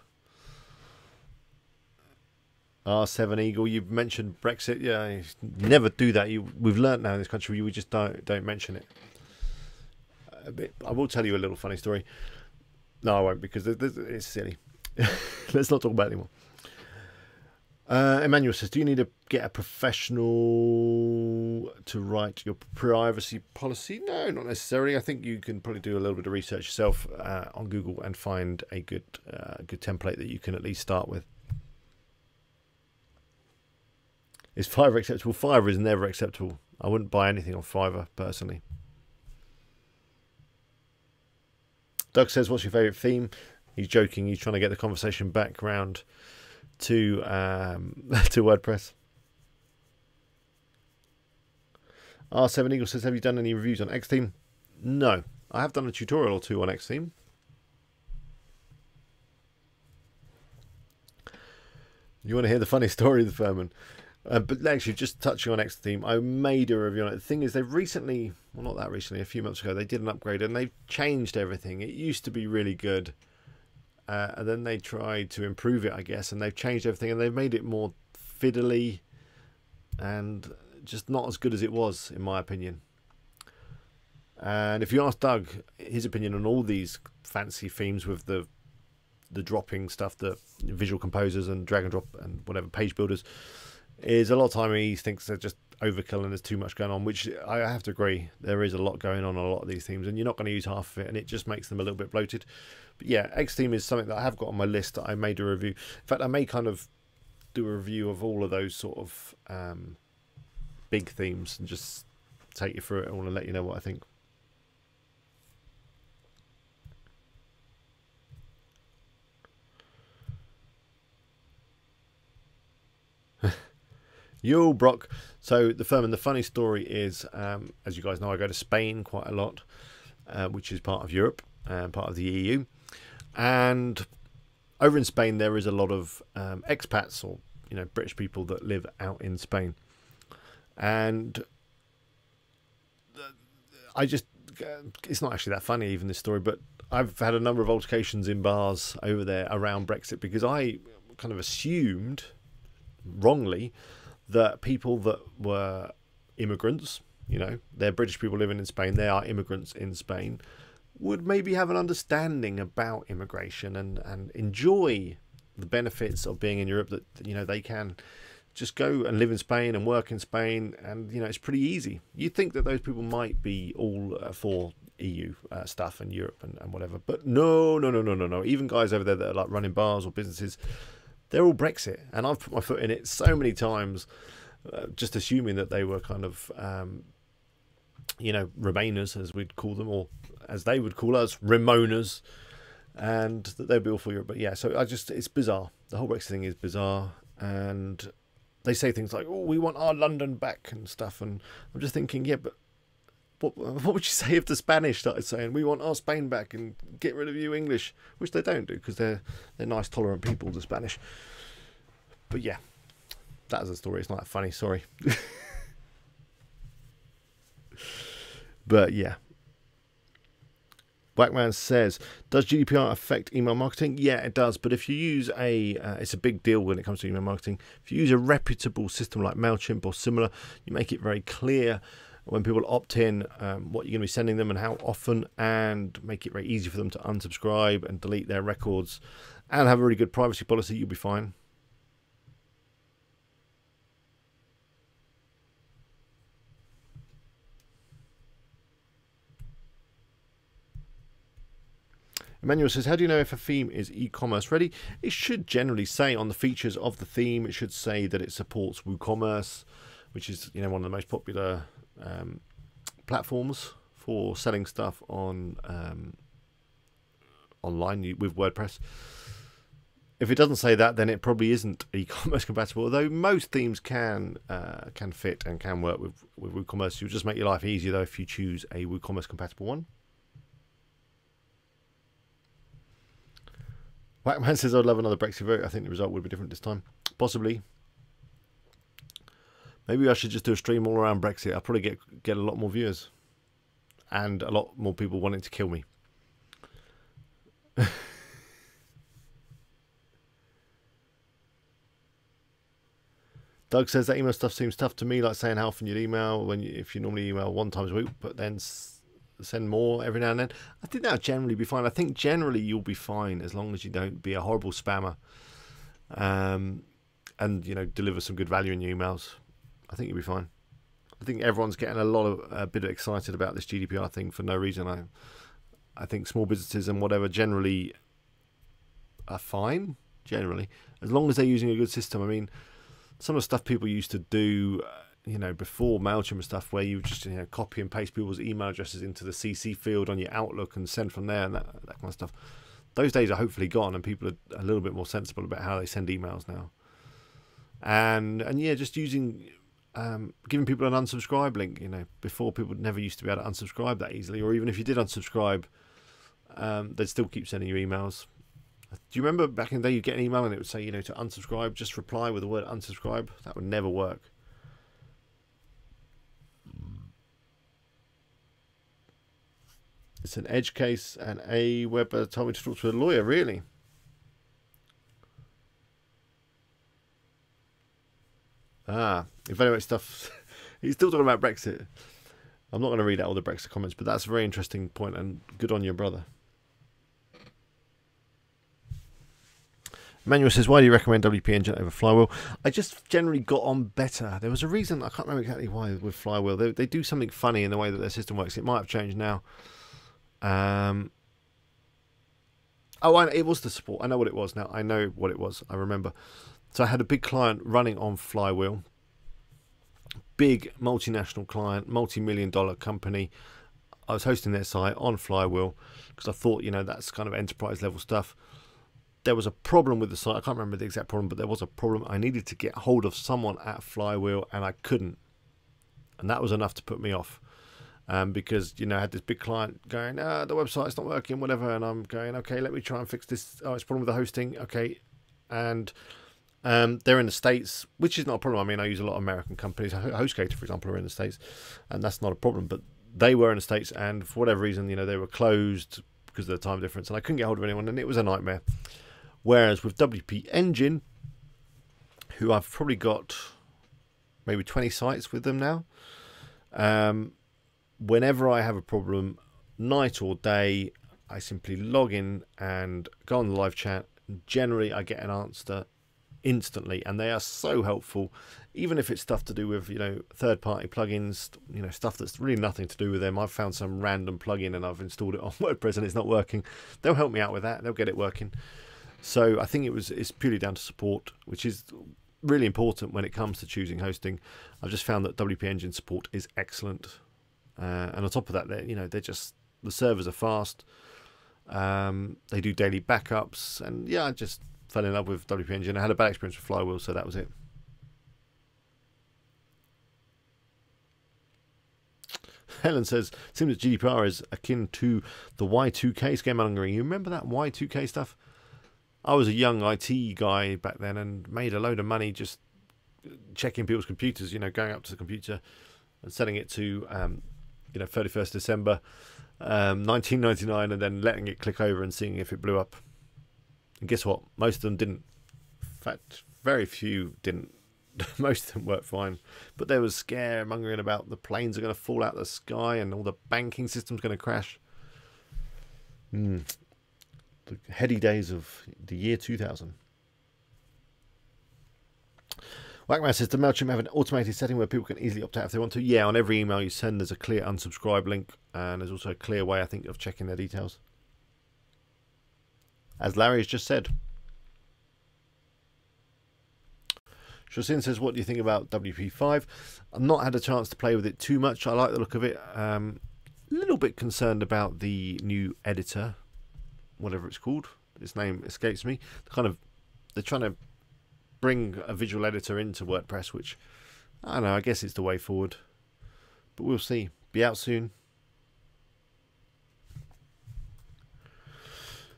R7 Eagle, you've mentioned Brexit. Yeah, you never do that. We've learnt now in this country, we just don't mention it. I will tell you a little funny story. No, I won't, because it's silly. Let's not talk about it anymore. Emmanuel says, do you need to get a professional to write your privacy policy? No, not necessarily. I think you can probably do a little bit of research yourself on Google and find a good template that you can at least start with. Is Fiverr acceptable? Fiverr is never acceptable. I wouldn't buy anything on Fiverr personally. Doug says, what's your favourite theme? He's joking. He's trying to get the conversation back round to to WordPress. R7 Eagle says, have you done any reviews on Xtheme? No. I have done a tutorial or two on Xtheme. You want to hear the funny story of the Furman? But actually, just touching on X theme, I made a review on it. The thing is, they've recently, well, not that recently, a few months ago, they did an upgrade and they've changed everything. It used to be really good, and then they tried to improve it, I guess, and they've changed everything and they've made it more fiddly and just not as good as it was, in my opinion. And if you ask Doug his opinion on all these fancy themes with the dropping stuff, the visual composers and drag and drop and whatever page builders, is a lot of time he thinks they're just overkill and there's too much going on, which I have to agree. There is a lot going on a lot of these themes, and you're not going to use half of it, and it just makes them a little bit bloated. But yeah, X theme is something that I have got on my list that I made a review. In fact, I may kind of do a review of all of those sort of big themes and just take you through it all and let you know what I think. Yo, Brock. So the firm, and the funny story is, as you guys know, I go to Spain quite a lot, which is part of Europe and part of the EU. And over in Spain, there is a lot of expats, or British people that live out in Spain. And it's not actually that funny, even this story, but I've had a number of altercations in bars over there around Brexit, because I kind of assumed, wrongly, that people that were immigrants, they're British people living in Spain, they are immigrants in Spain, would maybe have an understanding about immigration and enjoy the benefits of being in Europe, that they can just go and live in Spain and work in Spain, and it's pretty easy. You'd think that those people might be all for EU stuff and Europe and whatever, but no. Even guys over there that are like running bars or businesses, they're all Brexit, and I've put my foot in it so many times, just assuming that they were kind of, Remainers, as we'd call them, or as they would call us, Remoaners, and that they'd be all for Europe. But yeah, so it's bizarre. The whole Brexit thing is bizarre, and they say things like, "Oh, we want our London back" and stuff, and I'm just thinking, yeah, but what would you say if the Spanish started saying, "We want our Spain back and get rid of you English," which they don't do, because they're nice, tolerant people, the Spanish. But yeah, that is a story. It's not that funny, sorry. But yeah. Blackman says, does GDPR affect email marketing? Yeah, it does. But if you use it's a big deal when it comes to email marketing. If you use a reputable system like MailChimp or similar, you make it very clear when people opt in what you're going to be sending them and how often, and make it very easy for them to unsubscribe and delete their records, and have a really good privacy policy, you'll be fine. Emmanuel says, how do you know if a theme is e-commerce ready? It should generally say on the features of the theme, it should say that it supports WooCommerce, which is one of the most popular platforms for selling stuff on online with WordPress. If it doesn't say that, then it probably isn't e-commerce compatible, although most themes can fit and can work with WooCommerce. You'll just make your life easier though if you choose a WooCommerce compatible one. Whackman says, I'd love another Brexit vote. I think the result would be different this time. Possibly. Maybe I should just do a stream all around Brexit. I'll probably get a lot more viewers. And a lot more people wanting to kill me. Doug says that email stuff seems tough to me, like saying how often you'd email if you normally email 1 time a week, but then send more every now and then. I think that'll generally be fine. I think generally you'll be fine as long as you don't be a horrible spammer, and deliver some good value in your emails. I think you'll be fine. I think everyone's getting a bit excited about this GDPR thing for no reason. I think small businesses and whatever generally are fine, generally, as long as they're using a good system. I mean, some of the stuff people used to do before MailChimp and stuff, where you just copy and paste people's email addresses into the CC field on your Outlook and send from there, and that kind of stuff. Those days are hopefully gone, and people are a little bit more sensible about how they send emails now. And yeah, just using giving people an unsubscribe link. Before, people never used to be able to unsubscribe that easily, or even if you did unsubscribe, they'd still keep sending you emails. Do you remember back in the day you'd get an email and it would say, to unsubscribe, just reply with the word unsubscribe? That would never work. It's an edge case, and a Weber told me to talk to a lawyer. Really? Evaluate stuff. He's still talking about Brexit. I'm not going to read out all the Brexit comments, but that's a very interesting point, and good on your brother. Emmanuel says, why do you recommend WP Engine over Flywheel? I just generally got on better. There was a reason, I can't remember exactly why, with Flywheel. They do something funny in the way that their system works. It might have changed now. It was the support. I know what it was now. I know what it was. I remember. So I had a big client running on Flywheel. Big multinational client, multi-million-dollar company. I was hosting their site on Flywheel because I thought, that's kind of enterprise level stuff. There was a problem with the site. I can't remember the exact problem, but there was a problem. I needed to get hold of someone at Flywheel, and I couldn't. And that was enough to put me off. Because, I had this big client going, the website's not working, whatever. And I'm going, okay, let me try and fix this. Oh, it's a problem with the hosting. Okay. And they're in the States, which is not a problem. I mean, I use a lot of American companies. HostGator, for example, are in the States, and that's not a problem. But they were in the States, and for whatever reason, they were closed because of the time difference, and I couldn't get hold of anyone, and it was a nightmare. Whereas with WP Engine, who I've probably got maybe 20 sites with them now, whenever I have a problem, night or day, I simply log in and go on the live chat. Generally, I get an answer instantly, and they are so helpful, even if it's stuff to do with third-party plugins, stuff that's really nothing to do with them. I've found some random plugin and I've installed it on WordPress and it's not working. They'll help me out with that. They'll get it working. So I think it's purely down to support, which is really important when it comes to choosing hosting. I've just found that WP Engine support is excellent, and on top of that, they're just, the servers are fast. They do daily backups, and yeah, I just fell in love with WP Engine. I had a bad experience with Flywheel, so that was it. Helen says, seems that GDPR is akin to the Y2K scaremongering. You remember that Y2K stuff? I was a young IT guy back then and made a load of money just checking people's computers, going up to the computer and setting it to, 31st December 1999, and then letting it click over and seeing if it blew up. And guess what? Most of them didn't. In fact, very few didn't. Most of them worked fine. But there was scaremongering about the planes are going to fall out of the sky and all the banking system's going to crash. The heady days of the year 2000. Whackman says, does MailChimp have an automated setting where people can easily opt out if they want to? Yeah, on every email you send, there's a clear unsubscribe link, and there's also a clear way, I think, of checking their details. As Larry has just said. Shosin says, what do you think about WP5? I've not had a chance to play with it too much. I like the look of it. A little bit concerned about the new editor, whatever it's called. Its name escapes me. They're trying to bring a visual editor into WordPress, which, I don't know, I guess it's the way forward. But we'll see. Be out soon.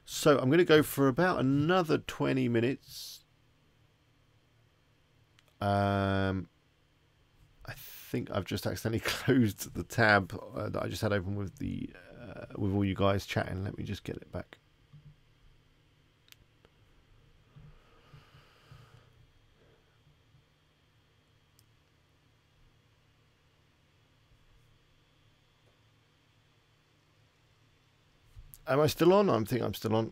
So I'm going to go for about another 20 minutes. I think I've just accidentally closed the tab that I just had open with the with all you guys chatting. Let me just get it back. Am I still on? I think I'm still on.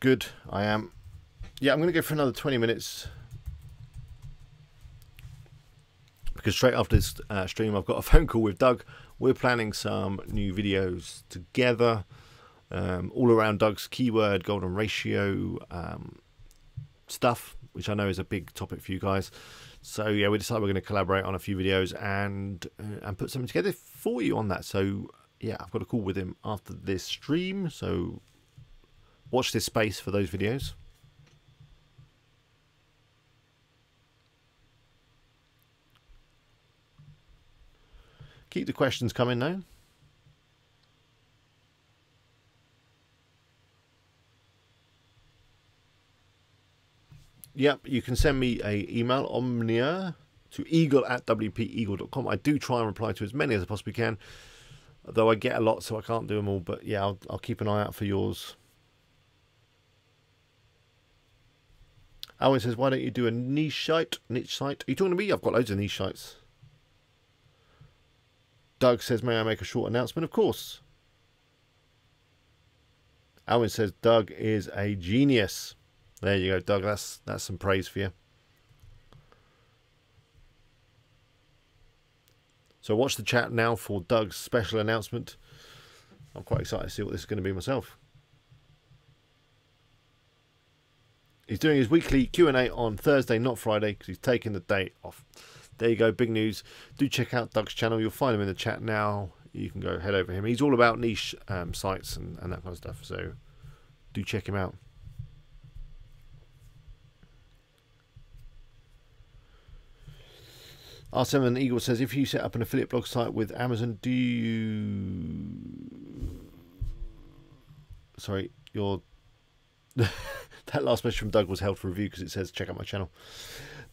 Good, I am. Yeah, I'm going to go for another 20 minutes. Because straight after this stream, I've got a phone call with Doug. We're planning some new videos together. All around Doug's keyword, golden ratio stuff, which I know is a big topic for you guys. So yeah, we decided we're going to collaborate on a few videos and put something together for you on that. So yeah, I've got a call with him after this stream. So watch this space for those videos. Keep the questions coming though. Yep, you can send me a email, omnia, to eagle@wpeagle.com. I do try and reply to as many as I possibly can, though I get a lot, so I can't do them all. But yeah, I'll keep an eye out for yours. Owen says, why don't you do a niche site? Are you talking to me? I've got loads of niche sites. Doug says, may I make a short announcement? Of course. Owen says, Doug is a genius. There you go, Doug. That's some praise for you. So watch the chat now for Doug's special announcement. I'm quite excited to see what this is going to be myself. He's doing his weekly Q&A on Thursday, not Friday, because he's taking the day off. There you go, big news. Do check out Doug's channel. You'll find him in the chat now. You can go head over him. He's all about niche sites and that kind of stuff. So do check him out. R7 Eagle says, if you set up an affiliate blog site with Amazon, do you... Sorry, your... that last message from Doug was held for review because it says check out my channel.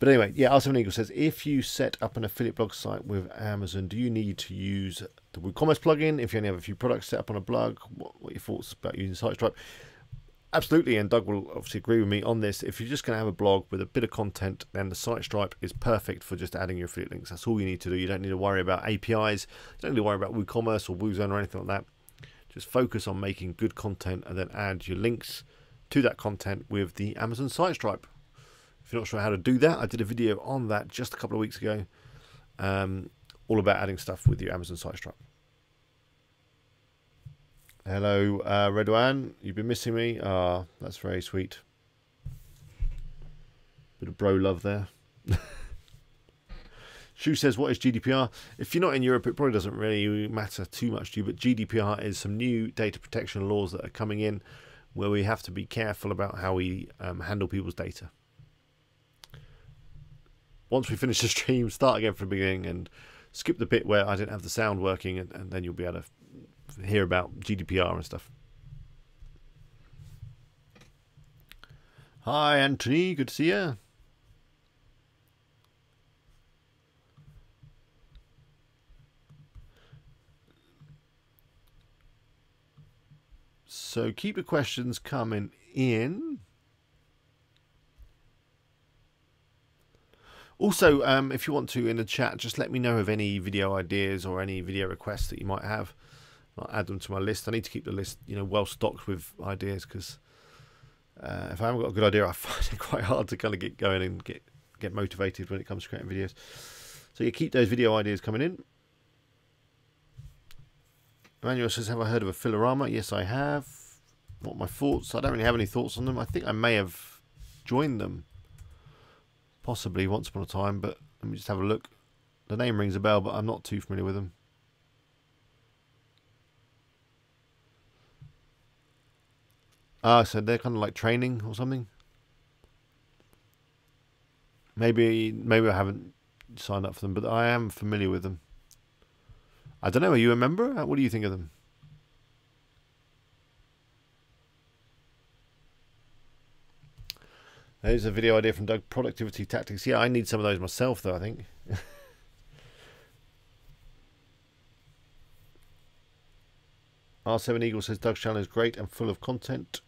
But anyway, yeah, R7 Eagle says, if you set up an affiliate blog site with Amazon, do you need to use the WooCommerce plugin? If you only have a few products set up on a blog, what are your thoughts about using SiteStripe? Absolutely, and Doug will obviously agree with me on this. If you're just going to have a blog with a bit of content, then the SiteStripe is perfect for just adding your affiliate links. That's all you need to do. You don't need to worry about APIs. You don't need to worry about WooCommerce or WooZone or anything like that. Just focus on making good content and then add your links to that content with the Amazon SiteStripe. If you're not sure how to do that, I did a video on that just a couple of weeks ago, all about adding stuff with your Amazon SiteStripe. Hello, Redwan. You've been missing me. Ah, that's very sweet. Bit of bro love there. Shu says, what is GDPR? If you're not in Europe, it probably doesn't really matter too much to you, but GDPR is some new data protection laws that are coming in where we have to be careful about how we handle people's data. Once we finish the stream, start again from the beginning and skip the bit where I didn't have the sound working, and then you'll be able to hear about GDPR and stuff. Hi, Anthony. Good to see you. So keep the questions coming in. Also, if you want to in the chat, just let me know of any video ideas or any video requests that you might have. I'll add them to my list. I need to keep the list, well stocked with ideas, because if I haven't got a good idea, I find it quite hard to kind of get going and get motivated when it comes to creating videos. So you keep those video ideas coming in. Emmanuel says, have I heard of a Filorama? Yes, I have. What are my thoughts? I don't really have any thoughts on them. I think I may have joined them possibly once upon a time, but let me just have a look. The name rings a bell, but I'm not too familiar with them. Ah, so they're kind of like training or something. Maybe I haven't signed up for them, but I am familiar with them. I don't know. Are you a member? What do you think of them? There's a video idea from Doug. Productivity tactics. Yeah, I need some of those myself, though, I think. R7 Eagle says, Doug's channel is great and full of content.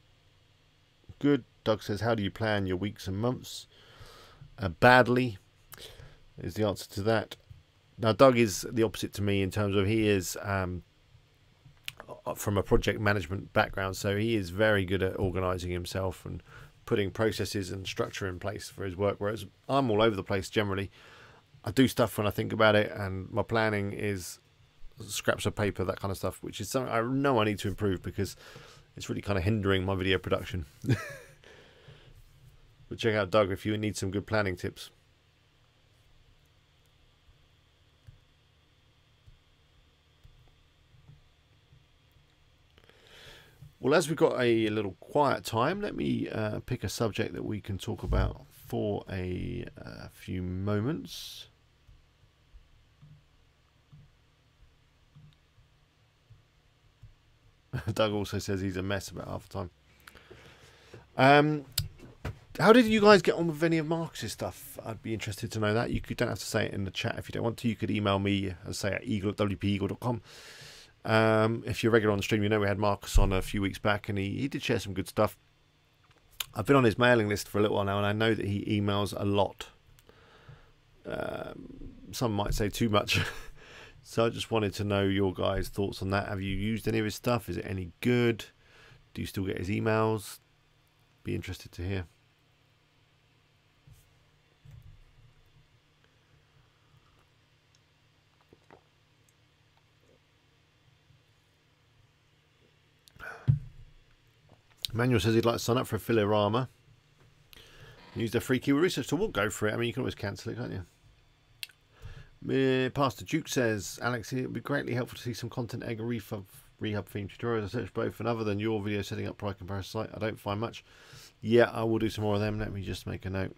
Good. Doug says, how do you plan your weeks and months? Badly is the answer to that. Now, Doug is the opposite to me in terms of he is from a project management background, so he is very good at organising himself and putting processes and structure in place for his work, whereas I'm all over the place generally. I do stuff when I think about it, and my planning is scraps of paper, that kind of stuff, which is something I know I need to improve because it's really kind of hindering my video production. But check out Doug if you need some good planning tips. Well, as we've got a little quiet time, let me pick a subject that we can talk about for a few moments. Doug also says he's a mess about half the time. How did you guys get on with any of Marcus's stuff? I'd be interested to know that. You don't have to say it in the chat if you don't want to. You could email me, as say, at eagle@wpeagle.com. If you're regular on the stream, you know we had Marcus on a few weeks back, and he did share some good stuff. I've been on his mailing list for a little while now, and I know that he emails a lot. Some might say too much. So I just wanted to know your guys' thoughts on that. Have you used any of his stuff? Is it any good? Do you still get his emails? Be interested to hear. Manuel says he'd like to sign up for Affiliarama. Use their free keyword research tool. We'll go for it. I mean, you can always cancel it, can't you? Pastor Duke says, Alex, it would be greatly helpful to see some content egg and rehab themed tutorials. I searched both, and other than your video setting up price comparison site, I don't find much. Yeah, I will do some more of them. Let me just make a note.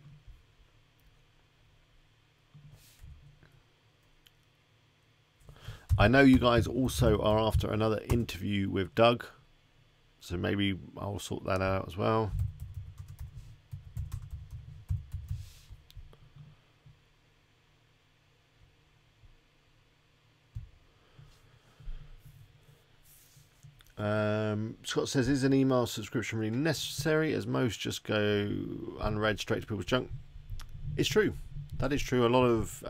I know you guys also are after another interview with Doug, so maybe I'll sort that out as well. Scott says, is an email subscription really necessary, as most just go unread straight to people's junk? It's true. That is true. A lot of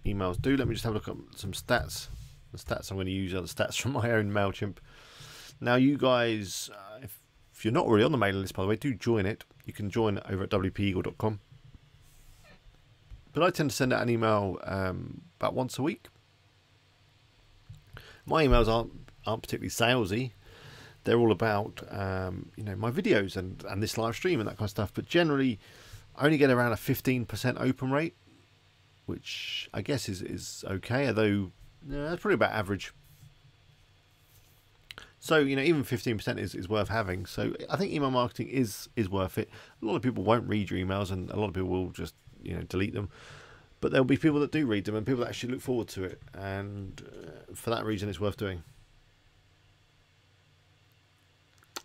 emails do. Let me just have a look at some stats. The stats I'm going to use are the stats from my own MailChimp. Now, you guys, if you're not already on the mailing list, by the way, do join it. You can join over at wpeagle.com. But I tend to send out an email about once a week. My emails aren't particularly salesy. They're all about you know, my videos and this live stream and that kind of stuff. But generally, I only get around a 15% open rate, which I guess is okay, although that's probably about average. So, you know, even 15% is worth having. So I think email marketing is worth it. A lot of people won't read your emails, and a lot of people will just, you know, delete them. But there'll be people that do read them, and people that actually look forward to it. And for that reason, it's worth doing.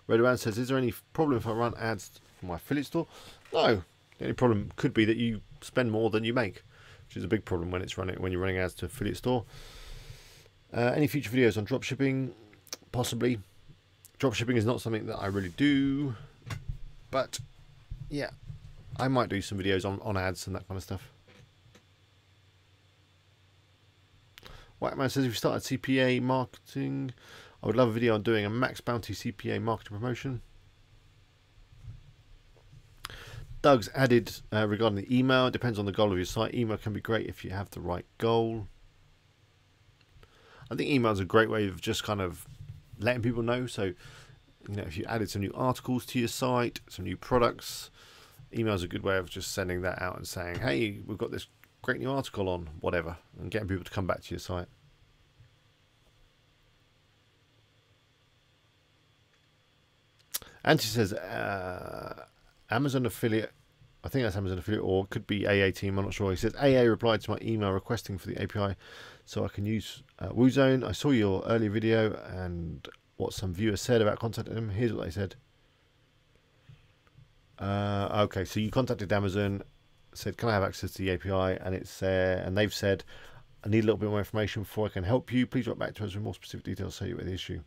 Redowan says, is there any problem if I run ads for my affiliate store? No. The only problem could be that you spend more than you make, which is a big problem when you're running ads to affiliate store. Any future videos on dropshipping? Possibly. Dropshipping is not something that I really do, but yeah, I might do some videos on ads and that kind of stuff. Whiteman says, if you started CPA marketing, I would love a video on doing a max bounty CPA marketing promotion. Doug's added regarding the email, it depends on the goal of your site. Email can be great if you have the right goal. I think email is a great way of just kind of letting people know. So, you know, if you added some new articles to your site, some new products, email is a good way of just sending that out and saying, hey, we've got this great new article on whatever, and getting people to come back to your site. Angie says, Amazon affiliate, I think that's Amazon affiliate, or it could be AA team, I'm not sure. He says, AA replied to my email requesting for the API so I can use WooZone. I saw your earlier video and what some viewers said about contacting them. Here's what they said. Okay, so you contacted Amazon, said, can I have access to the API? And it's and they've said, I need a little bit more information before I can help you. Please write back to us with more specific details so you with the issue.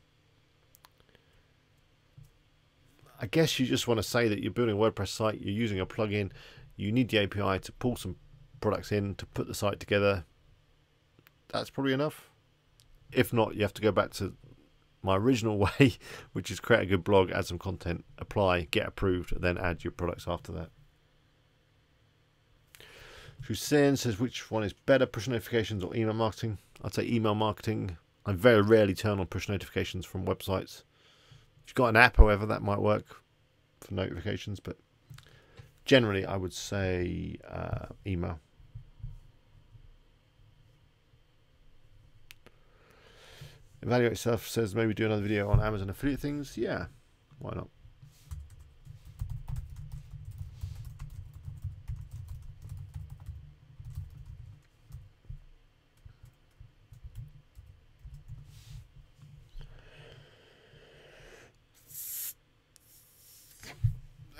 I guess you just want to say that you're building a WordPress site, you're using a plugin, you need the API to pull some products in to put the site together. That's probably enough. If not, you have to go back to my original way, which is create a good blog, add some content, apply, get approved, and then add your products after that. Hussein says, which one is better, push notifications or email marketing? I'd say email marketing. I very rarely turn on push notifications from websites. If you've got an app, however, that might work for notifications, but generally I would say email. Evaluate Stuff says, maybe do another video on Amazon affiliate things. Yeah, why not?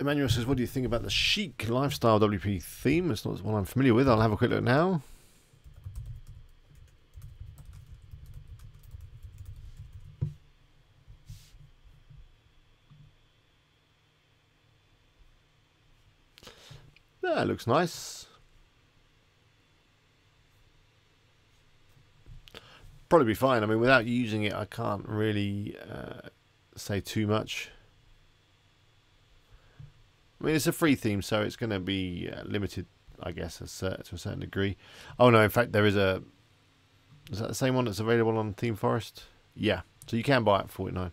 Emmanuel says, what do you think about the chic lifestyle WP theme? It's not one I'm familiar with. I'll have a quick look now. That looks nice. Probably be fine. I mean, without using it, I can't really say too much. I mean, it's a free theme, so it's going to be limited, I guess, to a certain degree. Oh no, in fact, there is a... Is that the same one that's available on Theme Forest? Yeah, so you can buy it for $49.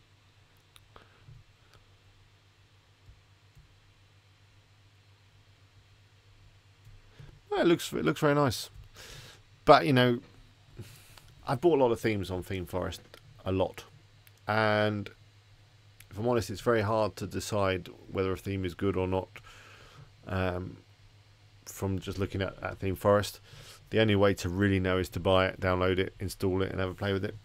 Oh, it looks very nice. But, you know, I've bought a lot of themes on Theme Forest, a lot. And if I'm honest, it's very hard to decide whether a theme is good or not from just looking at Theme Forest. The only way to really know is to buy it, download it, install it, and have a play with it.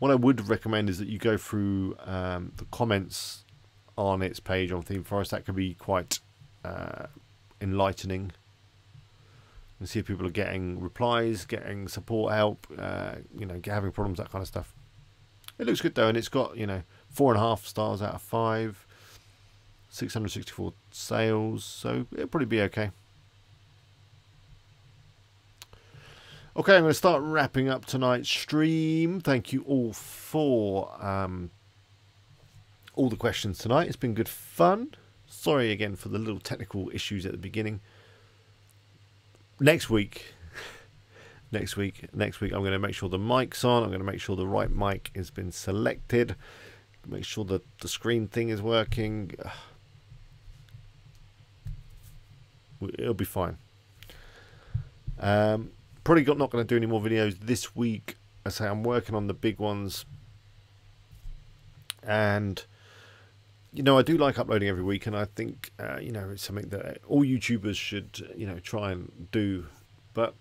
What I would recommend is that you go through the comments on its page on Theme Forest. That could be quite enlightening. And see if people are getting replies, getting support help, you know, having problems, that kind of stuff. It looks good though, and it's got, you know, 4.5 stars out of 5, 664 sales, so it'll probably be okay. Okay, I'm going to start wrapping up tonight's stream. Thank you all for all the questions tonight. It's been good fun. Sorry again for the little technical issues at the beginning. Next week, I'm going to make sure the mic's on. I'm going to make sure the right mic has been selected. Make sure that the screen thing is working. It'll be fine. Probably not going to do any more videos this week. I say I'm working on the big ones, and you know, I do like uploading every week, and I think you know, it's something that all YouTubers should, you know, try and do. But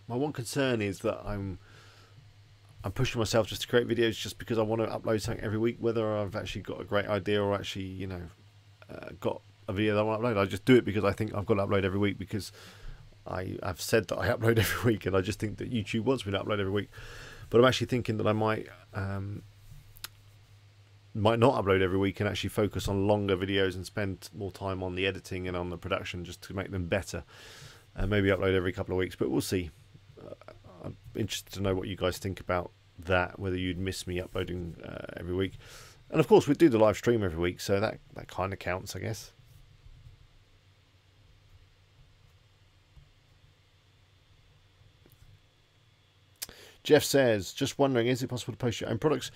my one concern is that I'm pushing myself just to create videos just because I want to upload something every week, whether I've actually got a great idea or actually, you know, got a video that I want to upload. I just do it because I think I've got to upload every week, because I've said that I upload every week, and I just think that YouTube wants me to upload every week. But I'm actually thinking that I might not upload every week and actually focus on longer videos and spend more time on the editing and on the production just to make them better. And maybe upload every couple of weeks, but we'll see. I'm interested to know what you guys think about that, whether you'd miss me uploading every week. And of course, we do the live stream every week, so that kind of counts, I guess. Jeff says, just wondering, is it possible to post your own products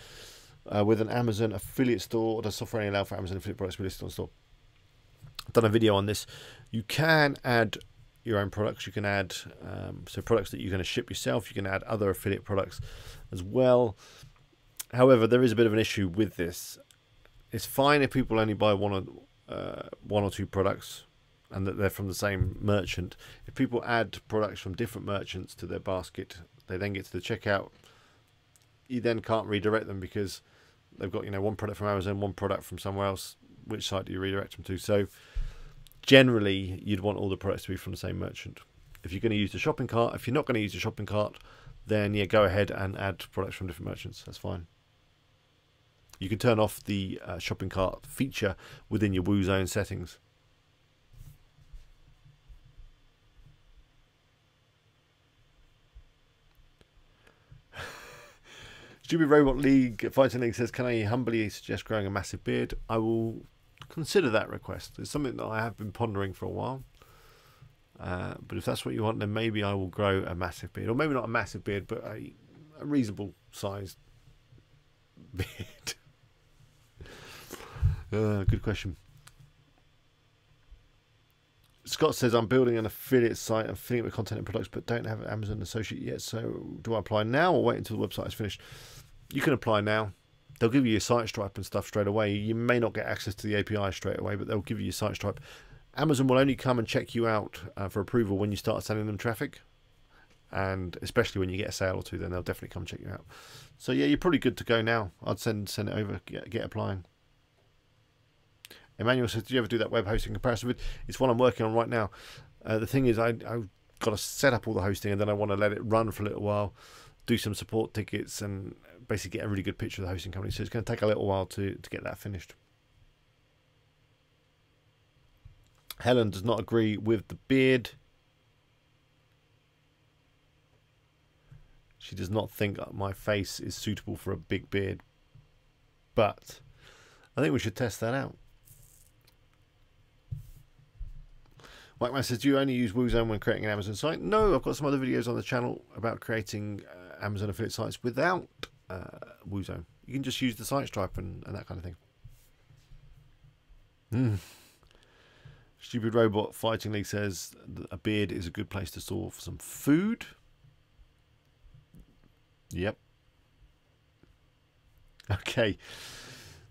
with an Amazon affiliate store, or does software only allow for Amazon affiliate products to be listed on the store? I've done a video on this. You can add your own products. You can add so products that you're going to ship yourself. You can add other affiliate products as well. However, there is a bit of an issue with this. It's fine if people only buy one or two products and that they're from the same merchant. If people add products from different merchants to their basket, they then get to the checkout, you then can't redirect them because they've got, you know, one product from Amazon, one product from somewhere else. Which site do you redirect them to? So generally, you'd want all the products to be from the same merchant. If you're going to use the shopping cart, if you're not going to use the shopping cart, then yeah, go ahead and add products from different merchants. That's fine. You can turn off the shopping cart feature within your WooZone settings. Stupid Robot League Fighting League says, can I humbly suggest growing a massive beard? I will consider that request. It's something that I have been pondering for a while. But if that's what you want, then maybe I will grow a massive beard. Or maybe not a massive beard, but a reasonable sized beard. Good question. Scott says, I'm building an affiliate site and filling it with content and products, but don't have an Amazon associate yet. So do I apply now or wait until the website is finished? You can apply now. They'll give you your site stripe and stuff straight away. You may not get access to the API straight away, but they'll give you your site stripe. Amazon will only come and check you out for approval when you start sending them traffic. And especially when you get a sale or two, then they'll definitely come check you out. So yeah, you're probably good to go now. I'd send it over, get applying. Emmanuel says, do you ever do that web hosting comparison vid? It's one I'm working on right now. The thing is, I've got to set up all the hosting, and then I want to let it run for a little while, do some support tickets, and basically get a really good picture of the hosting company. So it's going to take a little while to get that finished. Helen does not agree with the beard. She does not think my face is suitable for a big beard. But I think we should test that out. Mike Man says, do you only use WooZone when creating an Amazon site? No, I've got some other videos on the channel about creating Amazon affiliate sites without WooZone. You can just use the site stripe and that kind of thing. Stupid Robot Fighting League says that a beard is a good place to store some food. Yep. Okay.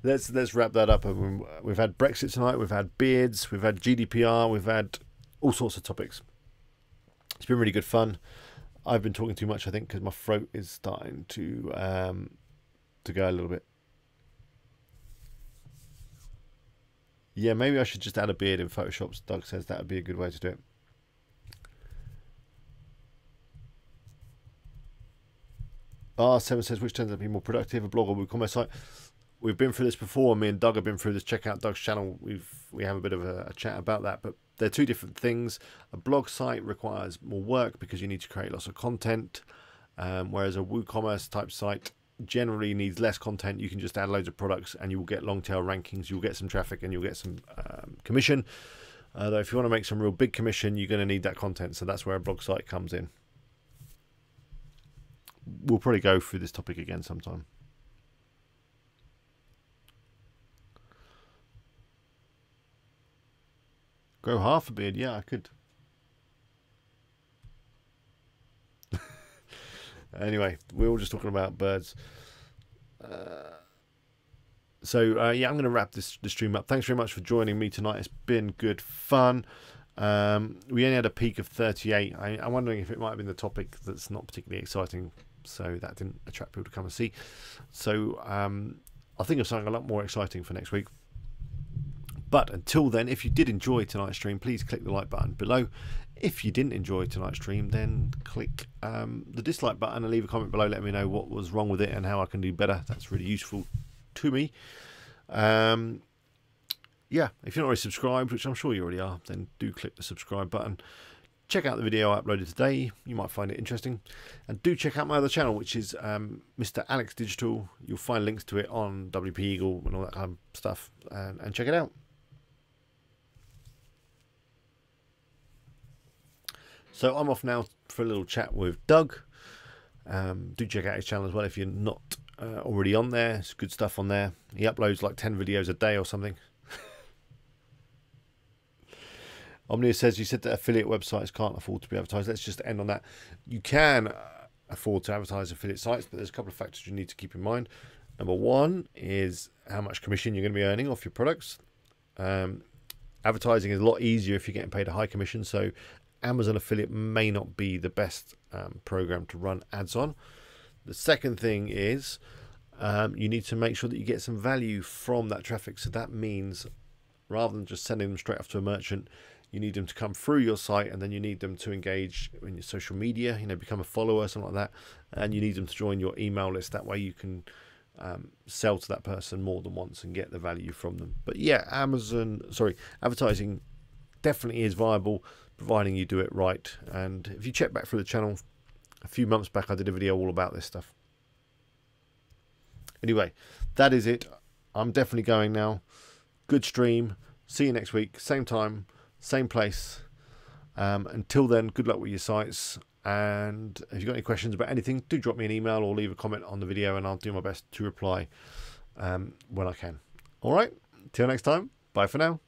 Let's wrap that up. We've had Brexit tonight. We've had beards. We've had GDPR. We've had all sorts of topics. It's been really good fun. I've been talking too much, I think, because my throat is starting to go a little bit. Yeah, maybe I should just add a beard in Photoshop. Doug says that would be a good way to do it. R7 says, which turns out to be more productive, a blog or WooCommerce site? We've been through this before. Me and Doug have been through this. Check out Doug's channel. We have a bit of a chat about that. But they're two different things. A blog site requires more work because you need to create lots of content, whereas a WooCommerce type site generally needs less content. You can just add loads of products and you'll get long tail rankings. You'll get some traffic and you'll get some commission. Though if you want to make some real big commission, you're going to need that content. So that's where a blog site comes in. We'll probably go through this topic again sometime. Grow half a beard? Yeah, I could. Anyway, we're all just talking about birds. Yeah, I'm going to wrap this stream up. Thanks very much for joining me tonight. It's been good fun. We only had a peak of 38. I'm wondering if it might have been the topic that's not particularly exciting, so that didn't attract people to come and see. So I'll think of something a lot more exciting for next week. But until then, if you did enjoy tonight's stream, please click the like button below. If you didn't enjoy tonight's stream, then click the dislike button and leave a comment below. Let me know what was wrong with it and how I can do better. That's really useful to me. Yeah, if you're not already subscribed, which I'm sure you already are, then do click the subscribe button. Check out the video I uploaded today. You might find it interesting. And do check out my other channel, which is Mr. Alex Digital. You'll find links to it on WP Eagle and all that kind of stuff. And check it out. So I'm off now for a little chat with Doug. Do check out his channel as well if you're not already on there. It's good stuff on there. He uploads like 10 videos a day or something. Omnia says, you said that affiliate websites can't afford to be advertised. Let's just end on that. You can afford to advertise affiliate sites, but there's a couple of factors you need to keep in mind. Number one is how much commission you're going to be earning off your products. Advertising is a lot easier if you're getting paid a high commission, so Amazon affiliate may not be the best program to run ads on. The second thing is you need to make sure that you get some value from that traffic. So that means rather than just sending them straight off to a merchant, you need them to come through your site, and then you need them to engage in your social media, become a follower, something like that. And you need them to join your email list. That way you can sell to that person more than once and get the value from them. But yeah, advertising definitely is viable, providing you do it right. And if you check back through the channel, a few months back I did a video all about this stuff. Anyway, that is it. I'm definitely going now. Good stream. See you next week. Same time, same place. Until then, good luck with your sites. And if you've got any questions about anything, do drop me an email or leave a comment on the video, and I'll do my best to reply when I can. All right. Till next time. Bye for now.